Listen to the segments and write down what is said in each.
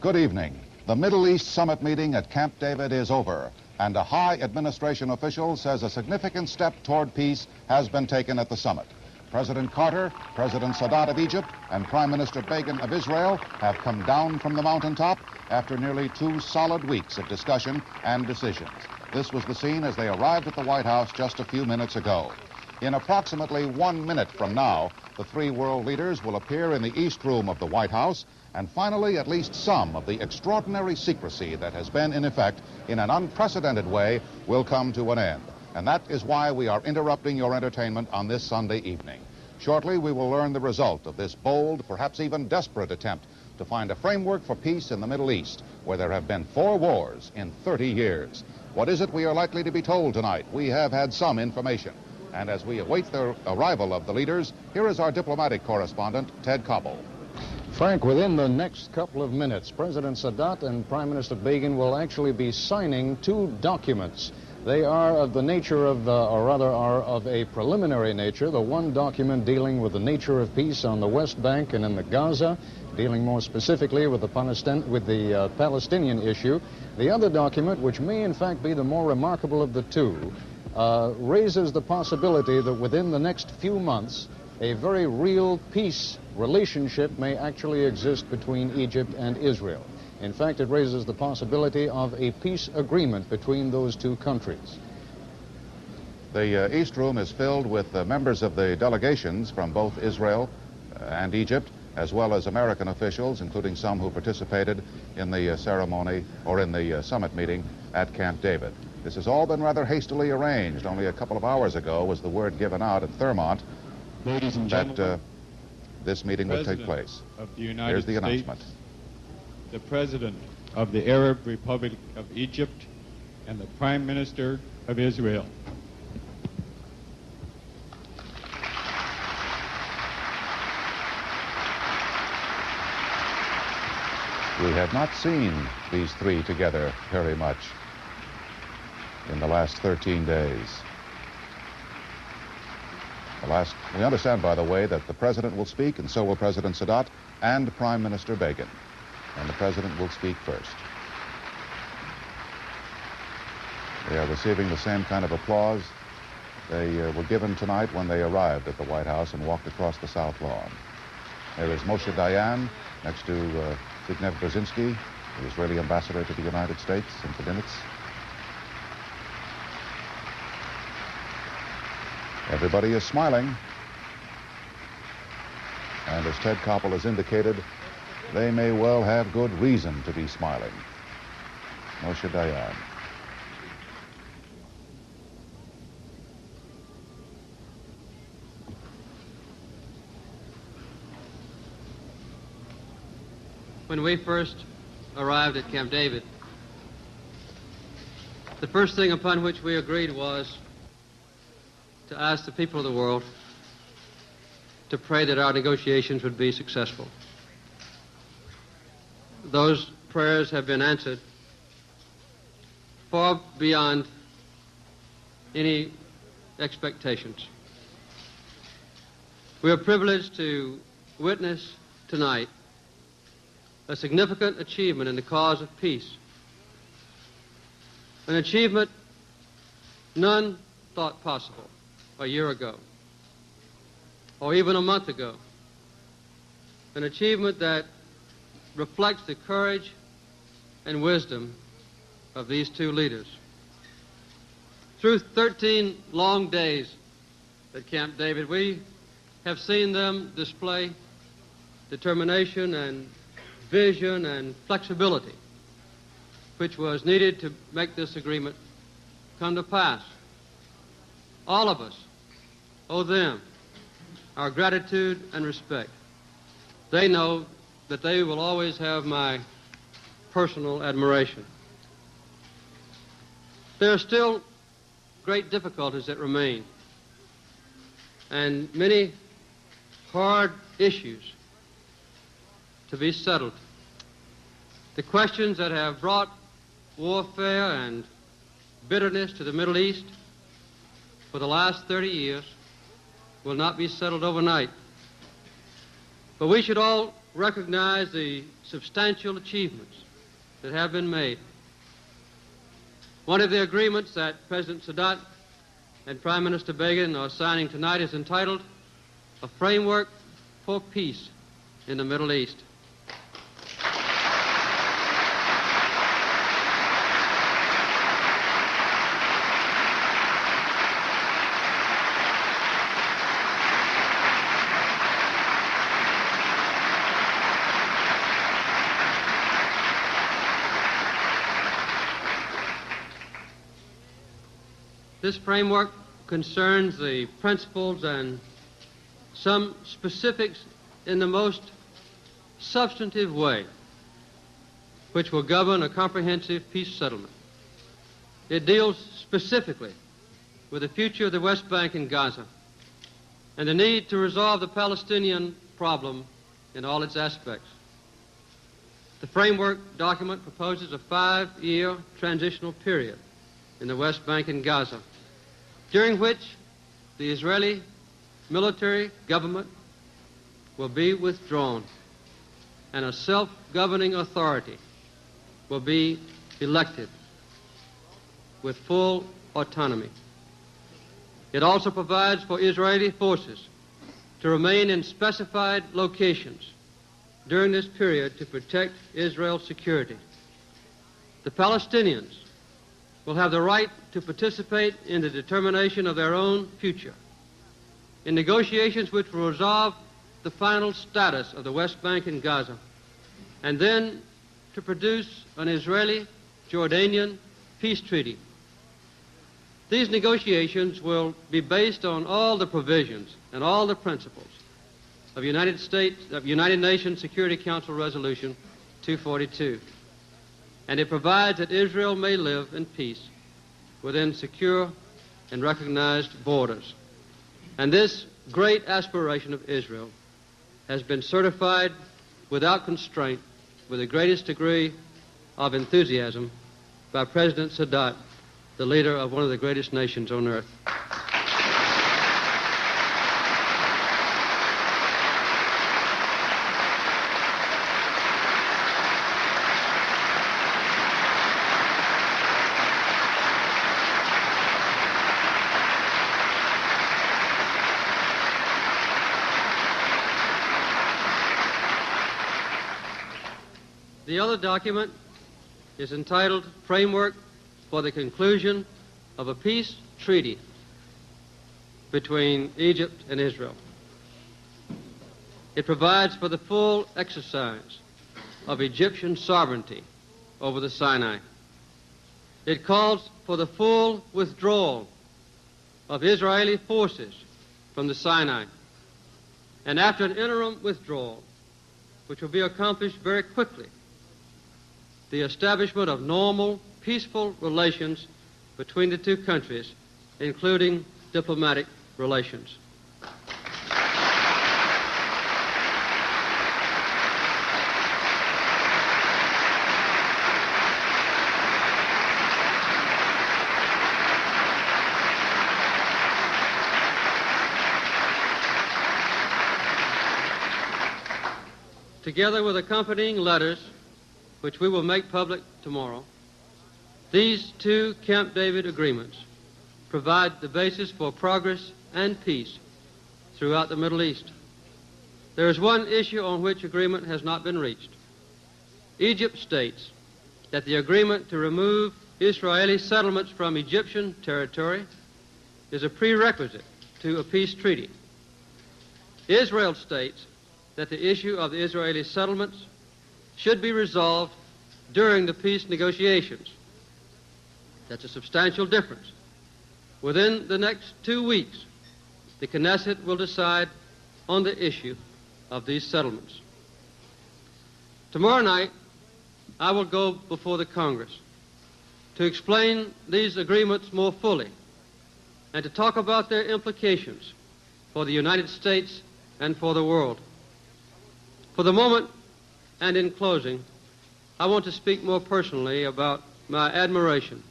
Good evening. The Middle East Summit meeting at Camp David is over, and a high administration official says a significant step toward peace has been taken at the summit. President Carter, President Sadat of Egypt, and Prime Minister Begin of Israel have come down from the mountaintop after nearly 2 solid weeks of discussion and decisions. This was the scene as they arrived at the White House just a few minutes ago. In approximately 1 minute from now, the 3 world leaders will appear in the East Room of the White House, and finally, at least some of the extraordinary secrecy that has been in effect in an unprecedented way will come to an end. And that is why we are interrupting your entertainment on this Sunday evening. Shortly, we will learn the result of this bold, perhaps even desperate attempt to find a framework for peace in the Middle East, where there have been 4 wars in 30 years. What is it we are likely to be told tonight? We have had some information. And as we await the arrival of the leaders, here is our diplomatic correspondent, Ted Koppel. Frank, within the next couple of minutes, President Sadat and Prime Minister Begin will actually be signing 2 documents. They are of the nature of, or rather are of a preliminary nature. The one document dealing with the nature of peace on the West Bank and in the Gaza, dealing more specifically with the Palestinian issue. The other document, which may in fact be the more remarkable of the 2, raises the possibility that within the next few months, a very real peace relationship may actually exist between Egypt and Israel. In fact, it raises the possibility of a peace agreement between those 2 countries. The East Room is filled with members of the delegations from both Israel and Egypt, as well as American officials, including some who participated in the ceremony or in the summit meeting at Camp David. This has all been rather hastily arranged. Only a couple of hours ago was the word given out at Thurmont that this meeting would take place. Here's the announcement. The President of the Arab Republic of Egypt and the Prime Minister of Israel. We have not seen these 3 together very much in the last 13 days. We understand, by the way, that the President will speak, and so will President Sadat and Prime Minister Begin. And the President will speak first. They are receiving the same kind of applause they were given tonight when they arrived at the White House and walked across the South Lawn. There is Moshe Dayan next to Zbigniew Brzezinski, the Israeli ambassador to the United States, in 2 minutes. Everybody is smiling. And as Ted Koppel has indicated, they may well have good reason to be smiling. Moshe Dayan. When we first arrived at Camp David, the first thing upon which we agreed was to ask the people of the world to pray that our negotiations would be successful. Those prayers have been answered far beyond any expectations. We are privileged to witness tonight a significant achievement in the cause of peace, an achievement none thought possible a year ago or even a month ago, an achievement that reflects the courage and wisdom of these 2 leaders. Through 13 long days at Camp David, we have seen them display determination and vision and flexibility, which was needed to make this agreement come to pass. All of us owe them our gratitude and respect. They know that they will always have my personal admiration. There are still great difficulties that remain, and many hard issues to be settled. The questions that have brought warfare and bitterness to the Middle East for the last 30 years will not be settled overnight. But we should all recognize the substantial achievements that have been made. One of the agreements that President Sadat and Prime Minister Begin are signing tonight is entitled A Framework for Peace in the Middle East. This framework concerns the principles and some specifics in the most substantive way which will govern a comprehensive peace settlement. It deals specifically with the future of the West Bank and Gaza and the need to resolve the Palestinian problem in all its aspects. The framework document proposes a 5-year transitional period in the West Bank and Gaza, during which the Israeli military government will be withdrawn and a self-governing authority will be elected with full autonomy. It also provides for Israeli forces to remain in specified locations during this period to protect Israel's security. The Palestinians will have the right to participate in the determination of their own future, in negotiations which will resolve the final status of the West Bank and Gaza, and then to produce an Israeli-Jordanian peace treaty. These negotiations will be based on all the provisions and all the principles of United Nations Security Council Resolution 242. And it provides that Israel may live in peace within secure and recognized borders. And this great aspiration of Israel has been certified without constraint with the greatest degree of enthusiasm by President Sadat, the leader of one of the greatest nations on earth. The other document is entitled Framework for the Conclusion of a Peace Treaty between Egypt and Israel. It provides for the full exercise of Egyptian sovereignty over the Sinai. It calls for the full withdrawal of Israeli forces from the Sinai. And after an interim withdrawal, which will be accomplished very quickly, the establishment of normal, peaceful relations between the two countries, including diplomatic relations. Together with accompanying letters, which we will make public tomorrow, these two Camp David agreements provide the basis for progress and peace throughout the Middle East. There is one issue on which agreement has not been reached. Egypt states that the agreement to remove Israeli settlements from Egyptian territory is a prerequisite to a peace treaty. Israel states that the issue of the Israeli settlements should be resolved during the peace negotiations. That's a substantial difference. Within the next 2 weeks, the Knesset will decide on the issue of these settlements. Tomorrow night, I will go before the Congress to explain these agreements more fully and to talk about their implications for the United States and for the world. For the moment, and in closing, I want to speak more personally about my admiration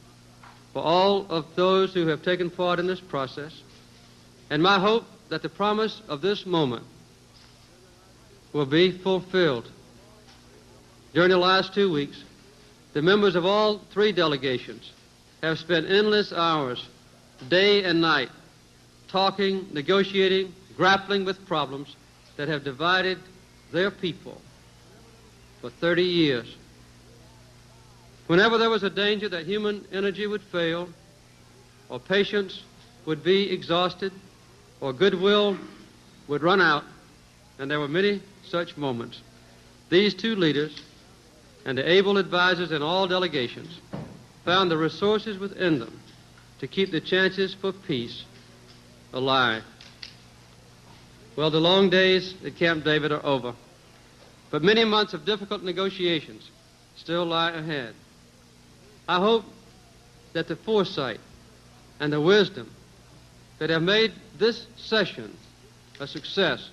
for all of those who have taken part in this process, and my hope that the promise of this moment will be fulfilled. During the last 2 weeks, the members of all three delegations have spent endless hours, day and night, talking, negotiating, grappling with problems that have divided their people for 30 years. Whenever there was a danger that human energy would fail, or patience would be exhausted, or goodwill would run out, and there were many such moments, these two leaders and the able advisors in all delegations found the resources within them to keep the chances for peace alive. Well, the long days at Camp David are over, but many months of difficult negotiations still lie ahead. I hope that the foresight and the wisdom that have made this session a success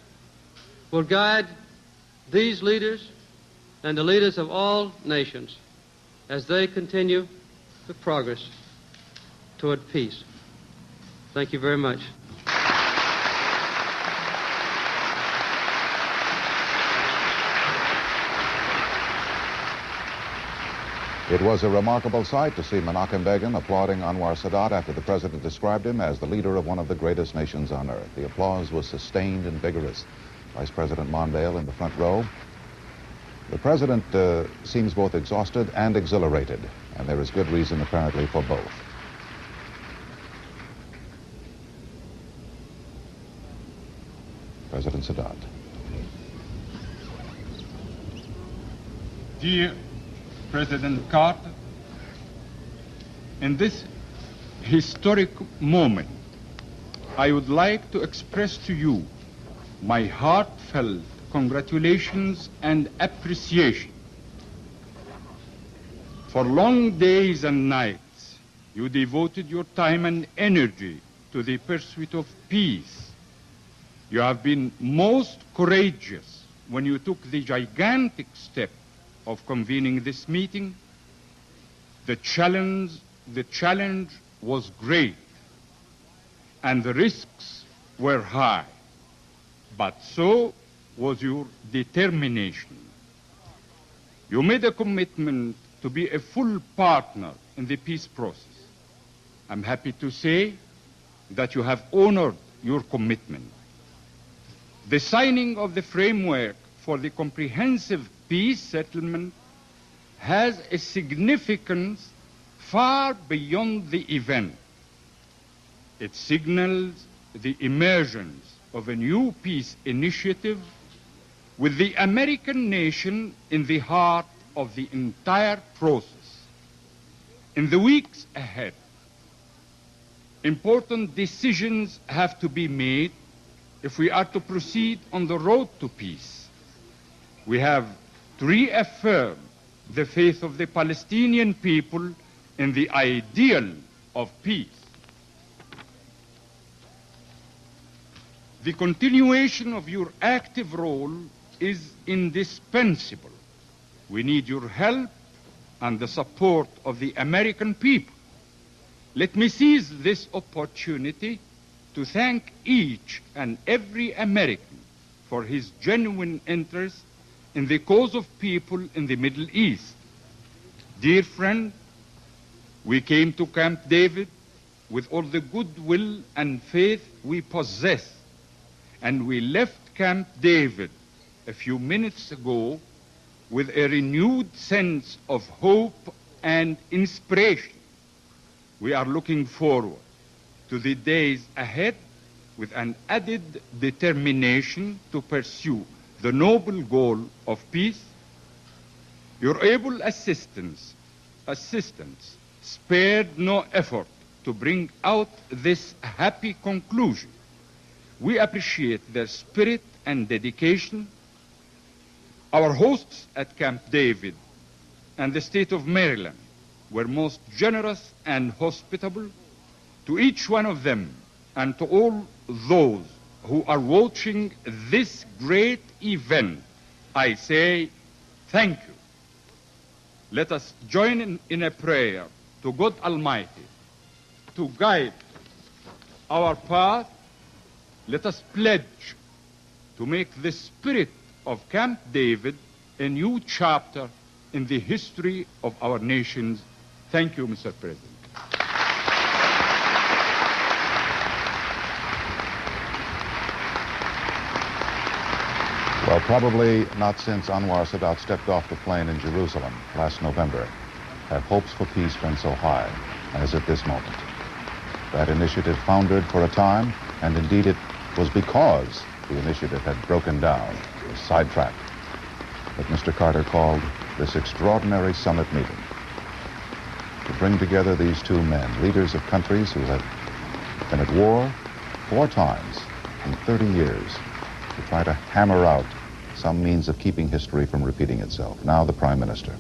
will guide these leaders and the leaders of all nations as they continue the progress toward peace. Thank you very much. It was a remarkable sight to see Menachem Begin applauding Anwar Sadat after the president described him as the leader of one of the greatest nations on earth. The applause was sustained and vigorous. Vice President Mondale in the front row. The president seems both exhausted and exhilarated, and there is good reason apparently for both. President Sadat. Dear President Carter, in this historic moment, I would like to express to you my heartfelt congratulations and appreciation. For long days and nights, you devoted your time and energy to the pursuit of peace. You have been most courageous when you took the gigantic step of convening this meeting. The challenge was great, and the risks were high, but so was your determination. You made a commitment to be a full partner in the peace process. I'm happy to say that you have honored your commitment. The signing of the framework for the comprehensive peace settlement has a significance far beyond the event. It signals the emergence of a new peace initiative with the American nation in the heart of the entire process. In the weeks ahead, important decisions have to be made if we are to proceed on the road to peace. We have to reaffirm the faith of the Palestinian people in the ideal of peace. The continuation of your active role is indispensable. We need your help and the support of the American people. Let me seize this opportunity to thank each and every American for his genuine interest in the cause of people in the Middle East. Dear friend, we came to Camp David with all the goodwill and faith we possess, and we left Camp David a few minutes ago with a renewed sense of hope and inspiration. We are looking forward to the days ahead with an added determination to pursue the noble goal of peace. Your able assistants spared no effort to bring out this happy conclusion. We appreciate their spirit and dedication. Our hosts at Camp David and the state of Maryland were most generous and hospitable. To each one of them and to all those who are watching this great event, I say thank you. Let us join in a prayer to God Almighty to guide our path. Let us pledge to make the spirit of Camp David a new chapter in the history of our nations. Thank you, Mr. President. Well, probably not since Anwar Sadat stepped off the plane in Jerusalem last November have hopes for peace been so high as at this moment. That initiative foundered for a time, and indeed it was because the initiative had broken down, was sidetracked, that Mr. Carter called this extraordinary summit meeting to bring together these two men, leaders of countries who have been at war 4 times in 30 years, to try to hammer out some means of keeping history from repeating itself. Now the Prime Minister.